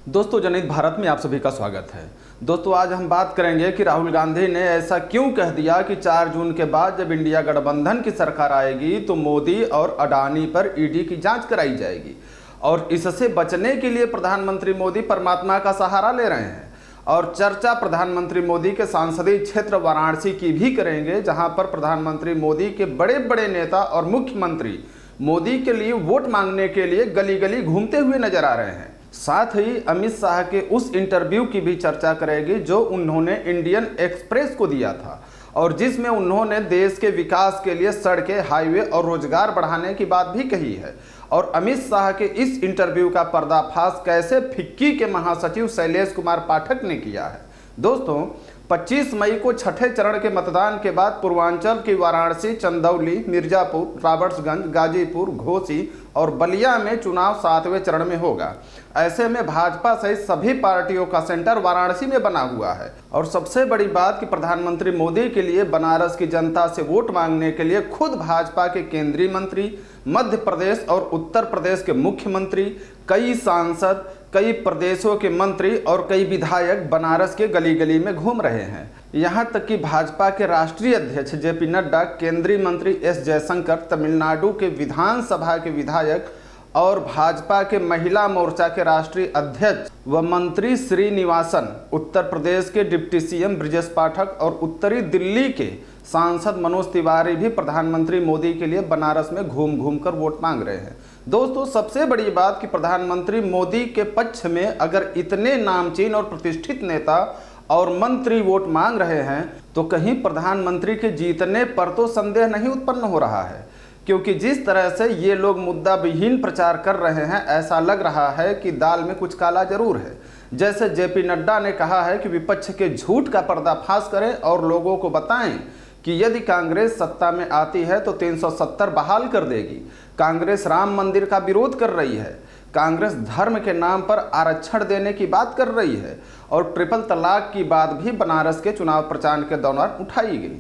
दोस्तों, जनहित भारत में आप सभी का स्वागत है। दोस्तों, आज हम बात करेंगे कि राहुल गांधी ने ऐसा क्यों कह दिया कि 4 जून के बाद जब इंडिया गठबंधन की सरकार आएगी तो मोदी और अडानी पर ईडी की जांच कराई जाएगी और इससे बचने के लिए प्रधानमंत्री मोदी परमात्मा का सहारा ले रहे हैं। और चर्चा प्रधानमंत्री मोदी के संसदीय क्षेत्र वाराणसी की भी करेंगे, जहां पर प्रधानमंत्री मोदी के बड़े बड़े नेता और मुख्यमंत्री मोदी के लिए वोट मांगने के लिए गली गली घूमते हुए नजर आ रहे हैं। साथ ही अमित शाह के उस इंटरव्यू की भी चर्चा करेगी जो उन्होंने इंडियन एक्सप्रेस को दिया था और जिसमें उन्होंने देश के विकास के लिए सड़कें, हाईवे और रोजगार बढ़ाने की बात भी कही है। और अमित शाह के इस इंटरव्यू का पर्दाफाश कैसे फिक्की के महासचिव शैलेश कुमार पाठक ने किया है। दोस्तों, 25 मई को छठे चरण के मतदान के बाद पूर्वांचल की वाराणसी, चंदौली, मिर्जापुर, रॉबर्ट्सगंज, गाजीपुर, घोसी और बलिया में चुनाव 7वें चरण में होगा। ऐसे में भाजपा सहित सभी पार्टियों का सेंटर वाराणसी में बना हुआ है। और सबसे बड़ी बात कि प्रधानमंत्री मोदी के लिए बनारस की जनता से वोट मांगने के लिए खुद भाजपा के केंद्रीय मंत्री, मध्य प्रदेश और उत्तर प्रदेश के मुख्यमंत्री, कई सांसद, कई प्रदेशों के मंत्री और कई विधायक बनारस के गली गली में घूम रहे हैं। यहाँ तक कि भाजपा के राष्ट्रीय अध्यक्ष जेपी नड्डा, केंद्रीय मंत्री एस जयशंकर, तमिलनाडु के विधानसभा के विधायक और भाजपा के महिला मोर्चा के राष्ट्रीय अध्यक्ष व मंत्री श्रीनिवासन, उत्तर प्रदेश के डिप्टी सीएम ब्रजेश पाठक और उत्तरी दिल्ली के सांसद मनोज तिवारी भी प्रधानमंत्री मोदी के लिए बनारस में घूम घूम कर वोट मांग रहे हैं। दोस्तों, सबसे बड़ी बात कि प्रधानमंत्री मोदी के पक्ष में अगर इतने नामचीन और प्रतिष्ठित नेता और मंत्री वोट मांग रहे हैं तो कहीं प्रधानमंत्री के जीतने पर तो संदेह नहीं उत्पन्न हो रहा है, क्योंकि जिस तरह से ये लोग मुद्दा विहीन प्रचार कर रहे हैं, ऐसा लग रहा है कि दाल में कुछ काला जरूर है। जैसे जेपी नड्डा ने कहा है कि विपक्ष के झूठ का पर्दाफाश करें और लोगों को बताएं कि यदि कांग्रेस सत्ता में आती है तो 370 बहाल कर देगी। कांग्रेस राम मंदिर का विरोध कर रही है, कांग्रेस धर्म के नाम पर आरक्षण देने की बात कर रही है और ट्रिपल तलाक की बात भी बनारस के चुनाव प्रचार के दौरान उठाई गई।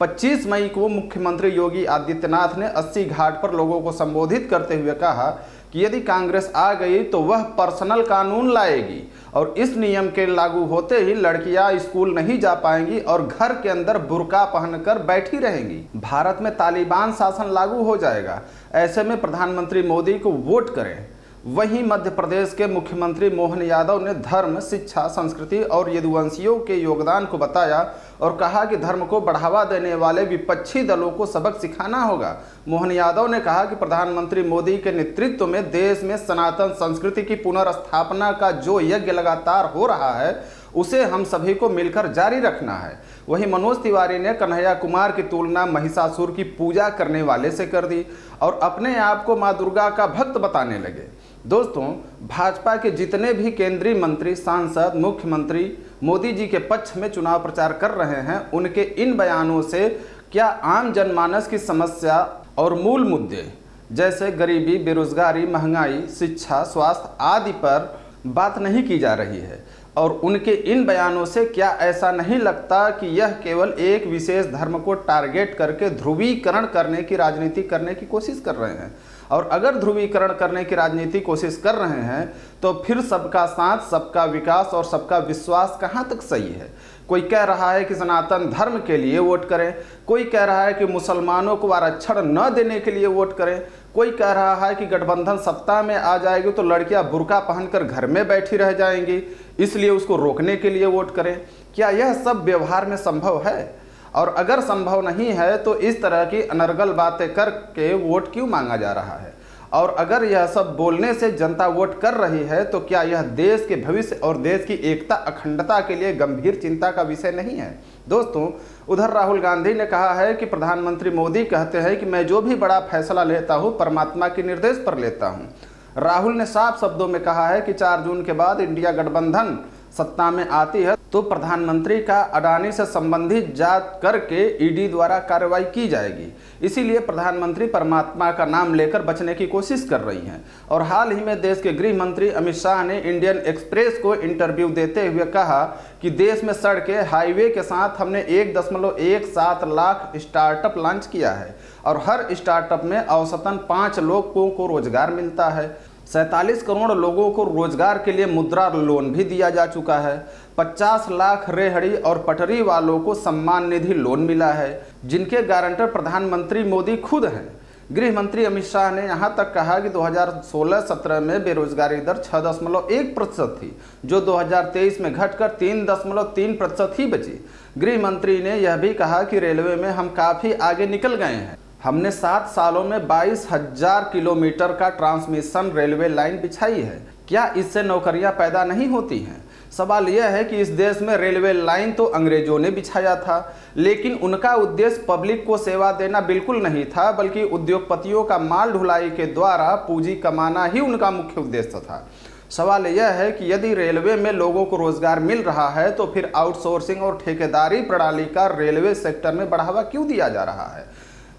25 मई को मुख्यमंत्री योगी आदित्यनाथ ने 80 घाट पर लोगों को संबोधित करते हुए कहा कि यदि कांग्रेस आ गई तो वह पर्सनल कानून लाएगी और इस नियम के लागू होते ही लड़कियां स्कूल नहीं जा पाएंगी और घर के अंदर बुर्का पहनकर बैठी रहेंगी। भारत में तालिबान शासन लागू हो जाएगा। ऐसे में प्रधानमंत्री मोदी को वोट करें। वहीं मध्य प्रदेश के मुख्यमंत्री मोहन यादव ने धर्म, शिक्षा, संस्कृति और यदुवंशियों के योगदान को बताया और कहा कि धर्म को बढ़ावा देने वाले विपक्षी दलों को सबक सिखाना होगा। मोहन यादव ने कहा कि प्रधानमंत्री मोदी के नेतृत्व में देश में सनातन संस्कृति की पुनर्स्थापना का जो यज्ञ लगातार हो रहा है उसे हम सभी को मिलकर जारी रखना है। वहीं मनोज तिवारी ने कन्हैया कुमार की तुलना महिषासुर की पूजा करने वाले से कर दी और अपने आप को मां दुर्गा का भक्त बताने लगे। दोस्तों, भाजपा के जितने भी केंद्रीय मंत्री, सांसद, मुख्यमंत्री मोदी जी के पक्ष में चुनाव प्रचार कर रहे हैं, उनके इन बयानों से क्या आम जनमानस की समस्या और मूल मुद्दे जैसे गरीबी, बेरोजगारी, महंगाई, शिक्षा, स्वास्थ्य आदि पर बात नहीं की जा रही है? और उनके इन बयानों से क्या ऐसा नहीं लगता कि यह केवल एक विशेष धर्म को टारगेट करके ध्रुवीकरण करने की राजनीति करने की कोशिश कर रहे हैं? और अगर ध्रुवीकरण करने की राजनीति कोशिश कर रहे हैं तो फिर सबका साथ, सबका विकास और सबका विश्वास कहां तक सही है? कोई कह रहा है कि सनातन धर्म के लिए वोट करें, कोई कह रहा है कि मुसलमानों को आरक्षण न देने के लिए वोट करें, कोई कह रहा है कि गठबंधन सत्ता में आ जाएगी तो लड़कियां बुर्का पहनकर घर में बैठी रह जाएंगी, इसलिए उसको रोकने के लिए वोट करें। क्या यह सब व्यवहार में संभव है? और अगर संभव नहीं है तो इस तरह की अनर्गल बातें करके वोट क्यों मांगा जा रहा है? और अगर यह सब बोलने से जनता वोट कर रही है तो क्या यह देश के भविष्य और देश की एकता, अखंडता के लिए गंभीर चिंता का विषय नहीं है? दोस्तों, उधर राहुल गांधी ने कहा है कि प्रधानमंत्री मोदी कहते हैं कि मैं जो भी बड़ा फैसला लेता हूं परमात्मा के निर्देश पर लेता हूं। राहुल ने साफ शब्दों में कहा है कि 4 जून के बाद इंडिया गठबंधन सत्ता में आती है तो प्रधानमंत्री का अडानी से संबंधित जांच करके ईडी द्वारा कार्रवाई की जाएगी। इसीलिए प्रधानमंत्री परमात्मा का नाम लेकर बचने की कोशिश कर रही हैं। और हाल ही में देश के गृह मंत्री अमित शाह ने इंडियन एक्सप्रेस को इंटरव्यू देते हुए कहा कि देश में सड़कें, हाईवे के साथ हमने 1.17 लाख स्टार्टअप लॉन्च किया है और हर स्टार्टअप में औसतन 5 लोगों को रोजगार मिलता है। 47 करोड़ लोगों को रोजगार के लिए मुद्रा लोन भी दिया जा चुका है। 50 लाख रेहड़ी और पटरी वालों को सम्मान निधि लोन मिला है, जिनके गारंटर प्रधानमंत्री मोदी खुद हैं। गृह मंत्री अमित शाह ने यहां तक कहा कि 2016-17 में बेरोजगारी दर 6.1% थी, जो 2023 में घटकर 3.3% ही बची। गृह मंत्री ने यह भी कहा कि रेलवे में हम काफ़ी आगे निकल गए हैं। हमने 7 सालों में 22,000 किलोमीटर का ट्रांसमिशन रेलवे लाइन बिछाई है। क्या इससे नौकरियां पैदा नहीं होती हैं? सवाल यह है कि इस देश में रेलवे लाइन तो अंग्रेजों ने बिछाया था, लेकिन उनका उद्देश्य पब्लिक को सेवा देना बिल्कुल नहीं था, बल्कि उद्योगपतियों का माल ढुलाई के द्वारा पूंजी कमाना ही उनका मुख्य उद्देश्य था। सवाल यह है कि यदि रेलवे में लोगों को रोजगार मिल रहा है तो फिर आउटसोर्सिंग और ठेकेदारी प्रणाली का रेलवे सेक्टर में बढ़ावा क्यों दिया जा रहा है,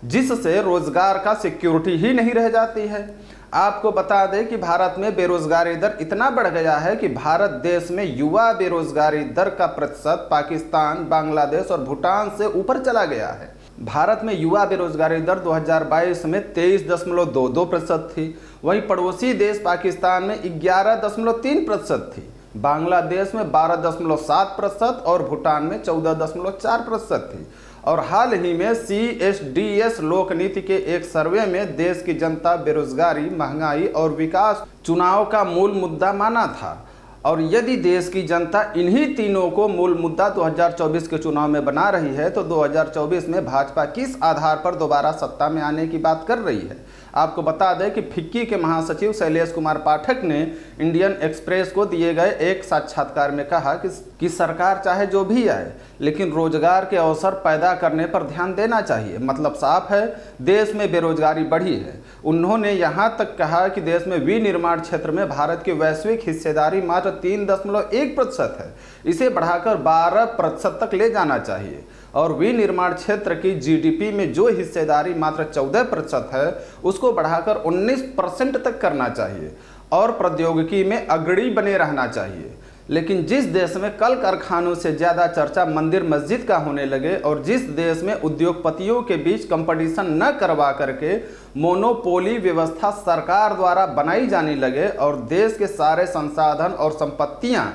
जिससे रोजगार का सिक्योरिटी ही नहीं रह जाती है। आपको बता दें कि भारत में बेरोजगारी दर इतना बढ़ गया है कि भारत देश में युवा बेरोजगारी दर का प्रतिशत पाकिस्तान, बांग्लादेश और भूटान से ऊपर चला गया है। भारत में युवा बेरोजगारी दर 2022 में 23.22% थी, वहीं पड़ोसी देश पाकिस्तान में 11.3% थी, बांग्लादेश में 12.7% और भूटान में 14.4% थी। और हाल ही में CSDS लोकनीति के एक सर्वे में देश की जनता बेरोजगारी, महंगाई और विकास चुनाव का मूल मुद्दा माना था। और यदि देश की जनता इन्हीं तीनों को मूल मुद्दा 2024 के चुनाव में बना रही है तो 2024 में भाजपा किस आधार पर दोबारा सत्ता में आने की बात कर रही है। आपको बता दें कि फिक्की के महासचिव शैलेश कुमार पाठक ने इंडियन एक्सप्रेस को दिए गए एक साक्षात्कार में कहा कि सरकार चाहे जो भी आए, लेकिन रोजगार के अवसर पैदा करने पर ध्यान देना चाहिए। मतलब साफ है, देश में बेरोजगारी बढ़ी है। उन्होंने यहाँ तक कहा कि देश में विनिर्माण क्षेत्र में भारत की वैश्विक हिस्सेदारी मात्र 3.1% है, इसे बढ़ाकर 12% तक ले जाना चाहिए। और विनिर्माण क्षेत्र की GDP में जो हिस्सेदारी मात्र 14% है, उसको बढ़ाकर 19% तक करना चाहिए और प्रौद्योगिकी में अग्रणी बने रहना चाहिए। लेकिन जिस देश में कल कारखानों से ज़्यादा चर्चा मंदिर मस्जिद का होने लगे और जिस देश में उद्योगपतियों के बीच कंपटीशन न करवा करके मोनोपोली व्यवस्था सरकार द्वारा बनाई जाने लगे और देश के सारे संसाधन और संपत्तियां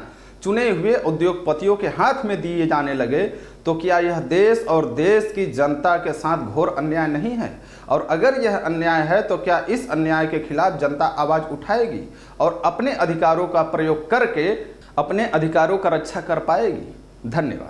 चुने हुए उद्योगपतियों के हाथ में दिए जाने लगे, तो क्या यह देश और देश की जनता के साथ घोर अन्याय नहीं है? और अगर यह अन्याय है तो क्या इस अन्याय के खिलाफ जनता आवाज़ उठाएगी और अपने अधिकारों का प्रयोग करके अपने अधिकारों का रक्षा कर पाएगी? धन्यवाद।